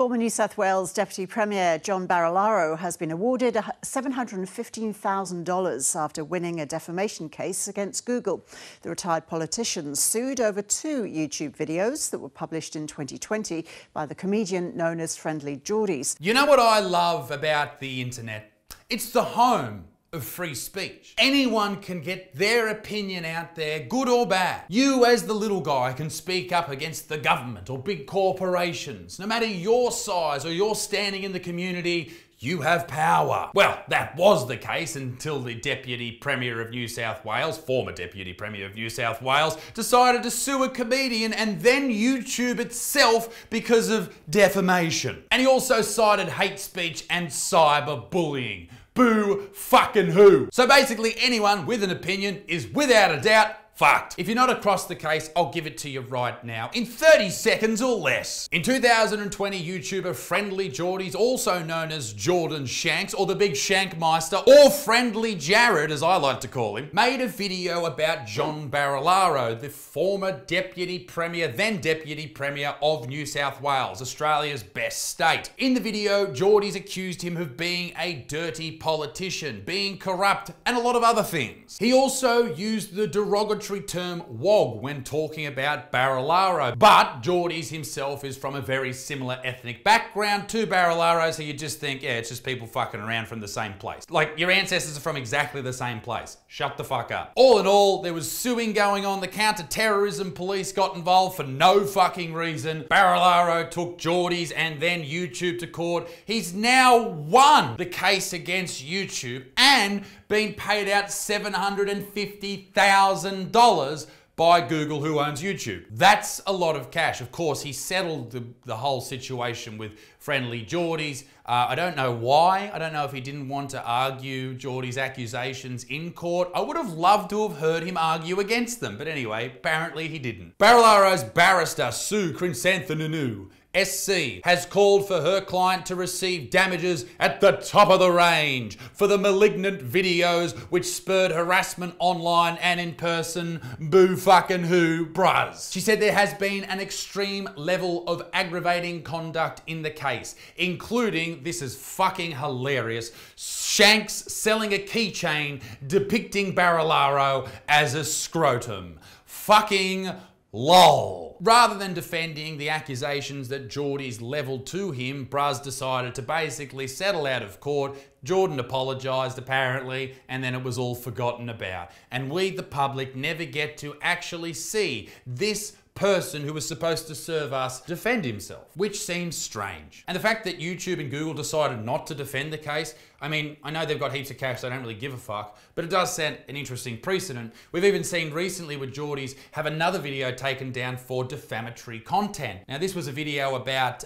Former New South Wales Deputy Premier John Barilaro has been awarded $715,000 after winning a defamation case against Google. The retired politician sued over two YouTube videos that were published in 2020 by the comedian known as Friendly Jordies. You know what I love about the internet? It's the home of free speech. Anyone can get their opinion out there, good or bad. You as the little guy can speak up against the government or big corporations. No matter your size or your standing in the community, you have power. Well, that was the case until the Deputy Premier of New South Wales, former Deputy Premier of New South Wales, decided to sue a comedian and then YouTube itself because of defamation. And he also cited hate speech and cyberbullying. Boo fucking who. So basically anyone with an opinion is without a doubt fucked. If you're not across the case, I'll give it to you right now in 30 seconds or less. In 2020, YouTuber Friendly Jordies, also known as Jordan Shanks or the Big Shankmeister or Friendly Jared as I like to call him, made a video about John Barilaro, the former Deputy Premier, then Deputy Premier of New South Wales, Australia's best state. In the video, Jordies accused him of being a dirty politician, being corrupt, and a lot of other things. He also used the derogatory term wog when talking about Barilaro, but Jordies himself is from a very similar ethnic background to Barilaro, so you just think, yeah, it's just people fucking around from the same place. Like, your ancestors are from exactly the same place. Shut the fuck up. All in all, there was suing going on. The counter-terrorism police got involved for no fucking reason. Barilaro took Jordies and then YouTube to court. He's now won the case against YouTube and been paid out $750,000 by Google, who owns YouTube. That's a lot of cash. Of course, he settled the whole situation with Friendly Jordies. I don't know why. I don't know if he didn't want to argue Jordies' accusations in court. I would have loved to have heard him argue against them, but anyway, apparently he didn't. Barilaro's barrister, Sue Crinsanthonunu, SC, has called for her client to receive damages at the top of the range for the malignant videos which spurred harassment online and in person. Boo fucking who, bruz. She said there has been an extreme level of aggravating conduct in the case, including, this is fucking hilarious, Shanks selling a keychain depicting Barilaro as a scrotum. Fucking lol. Rather than defending the accusations that Jordies levelled to him, Bruz decided to basically settle out of court. Jordan apologised apparently, and then it was all forgotten about. And we, the public, never get to actually see this person who was supposed to serve us defend himself, which seems strange. And the fact that YouTube and Google decided not to defend the case, I mean, I know they've got heaps of cash, so they don't really give a fuck, but it does set an interesting precedent. We've even seen recently with Jordies have another video taken down for defamatory content. Now, this was a video about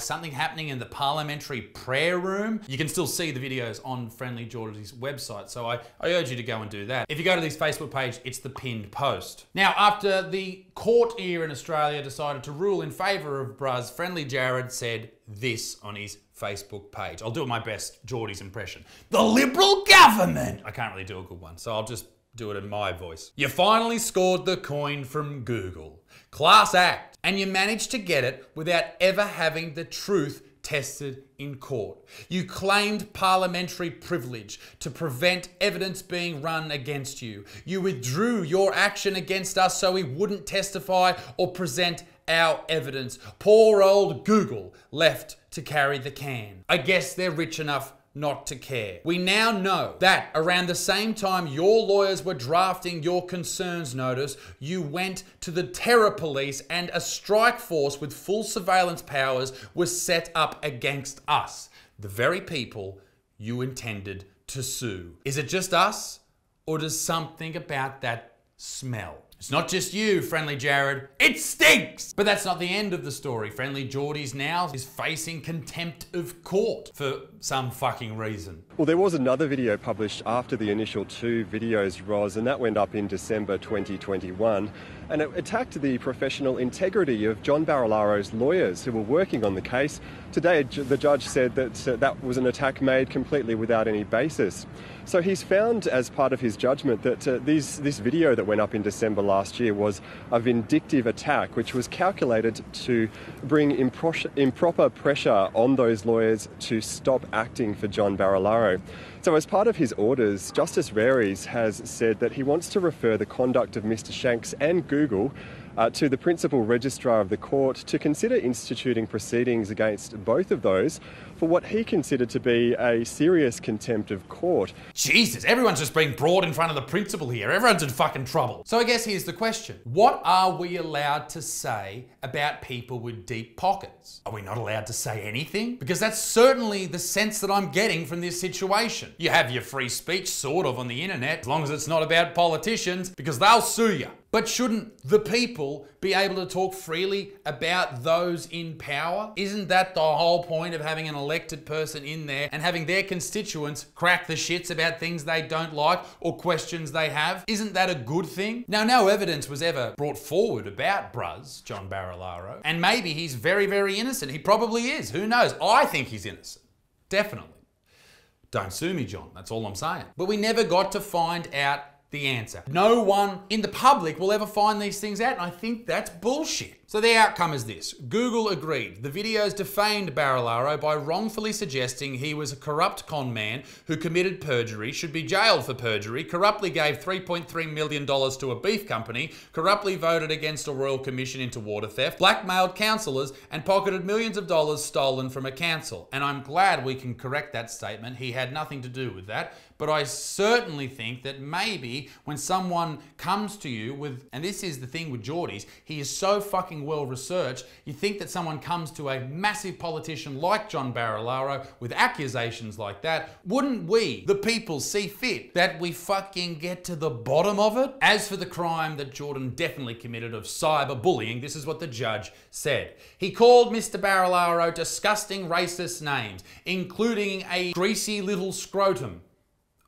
something happening in the parliamentary prayer room. You can still see the videos on Friendly Jordies' website, so I urge you to go and do that. If you go to this Facebook page, it's the pinned post. Now, after the court here in Australia decided to rule in favour of Bruz, Friendly Jared said this on his Facebook page. I'll do my best Jordies impression. The Liberal government! I can't really do a good one, so I'll just do it in my voice. You finally scored the coin from Google. Class act. And you managed to get it without ever having the truth tested in court. You claimed parliamentary privilege to prevent evidence being run against you. You withdrew your action against us so we wouldn't testify or present our evidence. Poor old Google left to carry the can. I guess they're rich enough not to care. We now know that around the same time your lawyers were drafting your concerns notice, you went to the terror police and a strike force with full surveillance powers was set up against us, the very people you intended to sue. Is it just us, or does something about that smell? It's not just you, Friendly Jared. It stinks! But that's not the end of the story. Friendly Jordies now is facing contempt of court for some fucking reason. Well, there was another video published after the initial two videos, Roz, and that went up in December 2021. And it attacked the professional integrity of John Barilaro's lawyers who were working on the case. Today, the judge said that that was an attack made completely without any basis. So he's found, as part of his judgment, that this video that went up in December last year was a vindictive attack which was calculated to bring improper pressure on those lawyers to stop acting for John Barilaro. So as part of his orders, Justice Jordies has said that he wants to refer the conduct of Mr. Shanks and Google to the Principal Registrar of the Court to consider instituting proceedings against both of those for what he considered to be a serious contempt of court. Jesus, everyone's just being brought in front of the principal here. Everyone's in fucking trouble. So I guess here's the question. What are we allowed to say about people with deep pockets? Are we not allowed to say anything? Because that's certainly the sense that I'm getting from this situation. You have your free speech sort of on the internet, as long as it's not about politicians, because they'll sue you. But shouldn't the people be able to talk freely about those in power? Isn't that the whole point of having an elected person in there and having their constituents crack the shits about things they don't like or questions they have? Isn't that a good thing? Now, no evidence was ever brought forward about Bruz, John Barilaro, and maybe he's very, very innocent. He probably is. Who knows? I think he's innocent. Definitely. Don't sue me, John. That's all I'm saying. But we never got to find out the answer. No one in the public will ever find these things out, and I think that's bullshit. So the outcome is this. Google agreed. The videos defamed Barilaro by wrongfully suggesting he was a corrupt con man who committed perjury, should be jailed for perjury, corruptly gave $3.3 million to a beef company, corruptly voted against a royal commission into water theft, blackmailed councillors, and pocketed millions of dollars stolen from a council. And I'm glad we can correct that statement. He had nothing to do with that. But I certainly think that maybe when someone comes to you with, and this is the thing with Jordies, he is so fucking well researched, you think that someone comes to a massive politician like John Barilaro with accusations like that, wouldn't we, the people, see fit that we fucking get to the bottom of it? As for the crime that Jordan definitely committed of cyberbullying, this is what the judge said. He called Mr. Barilaro disgusting racist names, including a greasy little scrotum.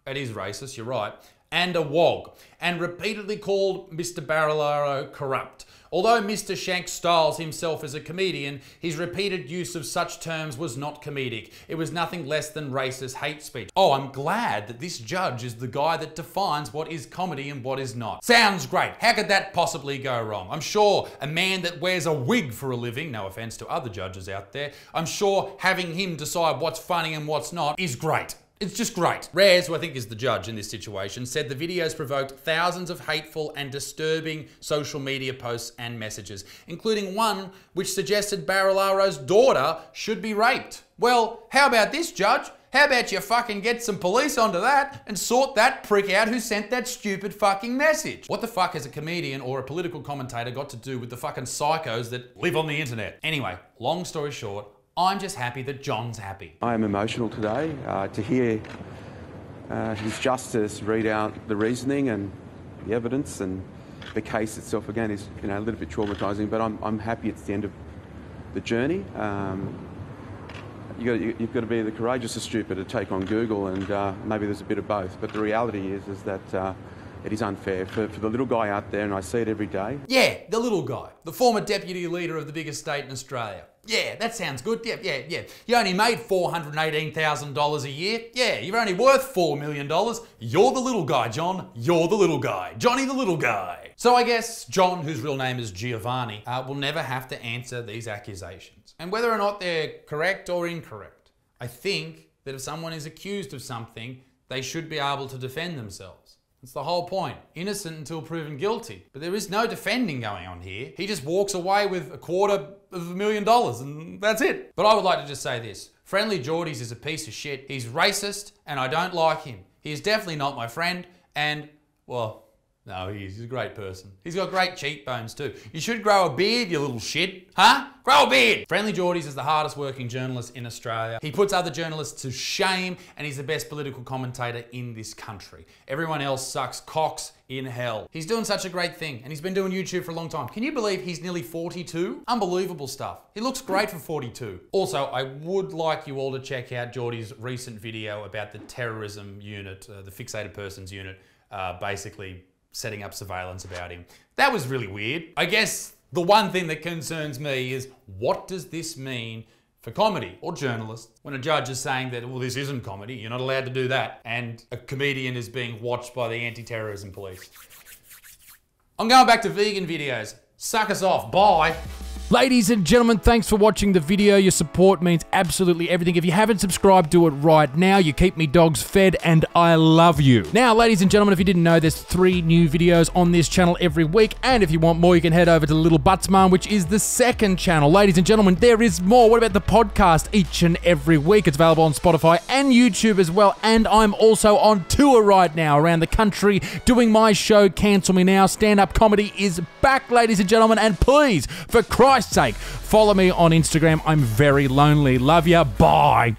It is racist, you're right, and a wog, and repeatedly called Mr. Barilaro corrupt. Although Mr. Shanks styles himself as a comedian, his repeated use of such terms was not comedic. It was nothing less than racist hate speech. Oh, I'm glad that this judge is the guy that defines what is comedy and what is not. Sounds great. How could that possibly go wrong? I'm sure a man that wears a wig for a living, no offense to other judges out there, I'm sure having him decide what's funny and what's not is great. It's just great. Rares, who I think is the judge in this situation, said the videos provoked thousands of hateful and disturbing social media posts and messages, including one which suggested Barilaro's daughter should be raped. Well, how about this, judge? How about you fucking get some police onto that and sort that prick out who sent that stupid fucking message? What the fuck has a comedian or a political commentator got to do with the fucking psychos that live on the internet? Anyway, long story short, I'm just happy that John's happy. I am emotional today to hear His Justice read out the reasoning and the evidence, and the case itself again is a little bit traumatising, but I'm happy it's the end of the journey. You've got to be the courageous or stupid to take on Google, and maybe there's a bit of both. But the reality is that it is unfair for the little guy out there, and I see it every day. Yeah, the little guy, the former deputy leader of the biggest state in Australia. Yeah, that sounds good. Yeah. You only made $418,000 a year. Yeah, you're only worth $4 million. You're the little guy, John. You're the little guy. Johnny the little guy. So I guess John, whose real name is Giovanni, will never have to answer these accusations. And whether or not they're correct or incorrect, I think that if someone is accused of something, they should be able to defend themselves. That's the whole point. Innocent until proven guilty. But there is no defending going on here. He just walks away with $250,000 and that's it. But I would like to just say this. Friendly Jordies is a piece of shit. He's racist and I don't like him. He is definitely not my friend and, well, no, he's a great person. He's got great cheekbones too. You should grow a beard, you little shit. Huh? Grow a beard! Friendly Jordies is the hardest working journalist in Australia. He puts other journalists to shame and he's the best political commentator in this country. Everyone else sucks cocks in hell. He's doing such a great thing and he's been doing YouTube for a long time. Can you believe he's nearly 42? Unbelievable stuff. He looks great for 42. Also, I would like you all to check out Jordies' recent video about the terrorism unit, the fixated persons unit, basically setting up surveillance about him. That was really weird. I guess the one thing that concerns me is what does this mean for comedy or journalists when a judge is saying that, well, this isn't comedy, you're not allowed to do that, and a comedian is being watched by the anti-terrorism police. I'm going back to vegan videos. Suck us off. Bye. Ladies and gentlemen, thanks for watching the video. Your support means absolutely everything. If you haven't subscribed, do it right now. You keep me dogs fed and I love you. Now, ladies and gentlemen, if you didn't know, there's 3 new videos on this channel every week. And if you want more, you can head over to Little Butts Mom, which is the 2nd channel. Ladies and gentlemen, there is more. What about the podcast each and every week? It's available on Spotify and YouTube as well. And I'm also on tour right now around the country doing my show, Cancel Me Now. Stand-up comedy is back, ladies and gentlemen. And please, for Christ's sake, follow me on Instagram. I'm very lonely. Love ya. Bye.